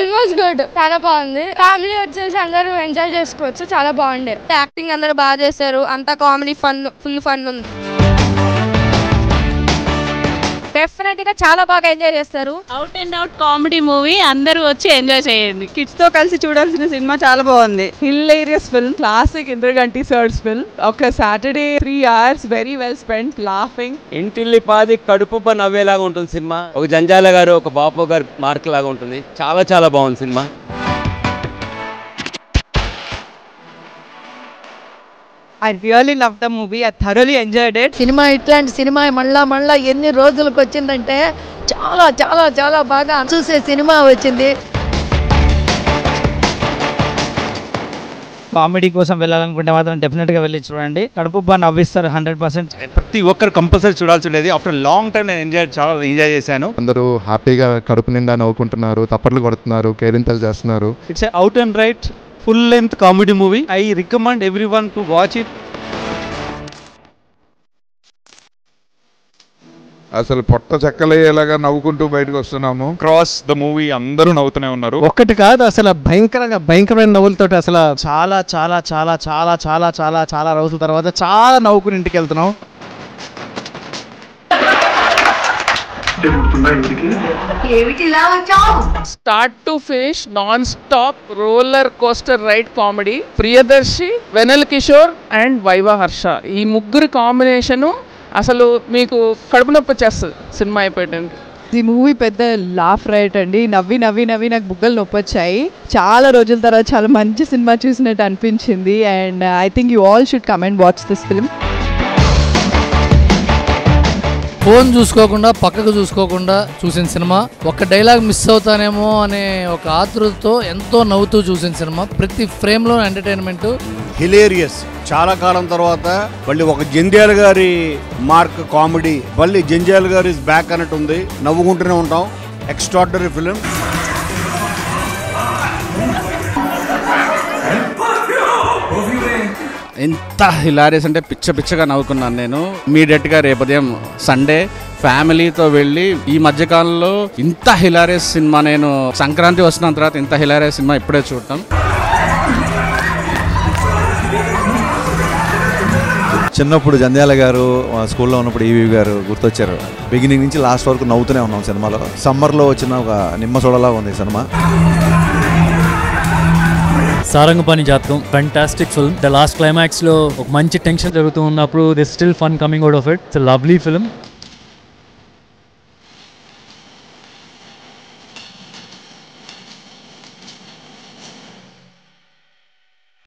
Film was good, చాలా బాగుంది. Family వచ్చేసి అందరూ ఎంజాయ్ చేసుకోవచ్చు, చాలా బాగుండే. యాక్టింగ్ అందరూ బాగా చేశారు, అంతా కామెడీ ఫన్, ఫుల్ ఫన్ ఉంది. డెఫినెట్ గా చాలా బాగా ఎంజాయ్ చేస్తారు. Out and out comedy movie, అందరూ వచ్చి ఎంజాయ్ చేయండి. కిడ్స్ తో కలిసి చూడాల్సిన సినిమా, చాలా బాగుంది. Hilarious film, classic Indraganti sir's film. ఒక Saturday 3 hours very well spent laughing. ఇంటిల్లి పాది కడుపు పని నవ్వేలాగా ఉంటుంది సినిమా. ఒక జంజాల గారు, ఒక బాపు గారు మార్క్ లాగా ఉంటుంది. చాలా చాలా బాగుంది cinema. I really loved the movie. I thoroughly enjoyed it. Cinema ఇట్లాంటి సినిమా మళ్ళా ఎన్ని రోజులకు వచ్చిందంటే చాలా చాలా చాలా బాగా చూసే సినిమా వచ్చింది. కామెడీ కోసం వెళ్ళాలనుకుంటే మాత్రం డెఫినెట్ గా వెళ్ళి చూడండి. కడుపు బాగా నవ్విస్తారు 100%. ప్రతి ఒక్కరు కంపల్సరీ చూడాల్సి ఉండేది. ఆఫ్టర్ లాంగ్ టైం నేను చాలా ఎంజాయ్ చేశాను. అందరూ హ్యాపీగా కడుపు నిండా నవ్వుకుంటున్నారు, తప్పట్లు కొడుతున్నారు, కేరింతలు చేస్తున్నారు. It's out and right full length comedy movie. I recommend everyone to watch it. అసలు పొట్ట చెక్కలయ్యేలాగా నవ్వుకుంటూ బయటకు వస్తున్నాము. క్రాస్ ద మూవీ అందరూ నవ్వుతూనే ఉన్నారు. ఒక్కటి కాదు, అసలు భయంకరమైన నవ్వులతో అసలు చాలా చాలా చాలా చాలా చాలా చాలా చాలా రోజుల తర్వాత చాలా నవ్వుకుని ఇంటికి వెళ్తున్నాం. Start to finish non stop roller coaster ride comedy. Priyadarshi, Vennela Kishore and Viva Harsha, ఈ ముగ్గురు కాంబినేషను అసలు మీకు కడుపు నొప్పి వచ్చేస్తుంది సినిమా అయిపోయాక. ఈ మూవీ పెద్ద లాఫ్ రైట్ అండి. నవ్వి నవ్వి నవ్వి నాకు బుగ్గలు నొప్పి వచ్చాయి. చాలా రోజుల తర్వాత చాలా మంచి సినిమా చూసినట్టు అనిపించింది. And I think you all should come and watch this film. Phone చూసుకోకుండా, పక్కకు చూసుకోకుండా చూసిన సినిమా. ఒక డైలాగ్ మిస్ అవుతానేమో అనే ఒక ఆతృతతో ఎంతో నవ్వుతూ చూసిన సినిమా. ప్రతి ఫ్రేమ్లో ఎంటర్టైన్మెంట్. హిలేరియస్. చాలా కాలం తర్వాత మళ్ళీ ఒక జంధ్యాల గారి మార్క్ కామెడీ, మళ్ళీ జంధ్యాల గారి బ్యాక్ అన్నట్టు ఉంది. నవ్వుకుంటూనే ఉంటాం. Extraordinary film. ఎంత హిలారియస్ అంటే పిచ్చగా నవ్వుకున్నాను నేను. ఇమీడియట్గా రేపు ఉదయం సండే ఫ్యామిలీతో వెళ్ళి, ఈ మధ్యకాలంలో ఇంత హిలారియస్ సినిమా నేను సంక్రాంతి వస్తున్న తర్వాత ఇంత హిలారియస్ సినిమా ఇప్పుడే చూడటం. చిన్నప్పుడు జంధ్యాల గారు, స్కూల్లో ఉన్నప్పుడు ఈవీ గారు గుర్తొచ్చారు. బిగినింగ్ నుంచి లాస్ట్ వరకు నవ్వుతూనే ఉన్నాం సినిమాలో. సమ్మర్లో వచ్చిన ఒక నిమ్మ సోడలా ఉంది సినిమా. సారంగపాణి జాతకం fantastic film. The last climax లో ఒక మంచి టెన్షన్ జరుగుతూ ఉన్నప్పుడు this still fun coming out of it. It's a lovely film.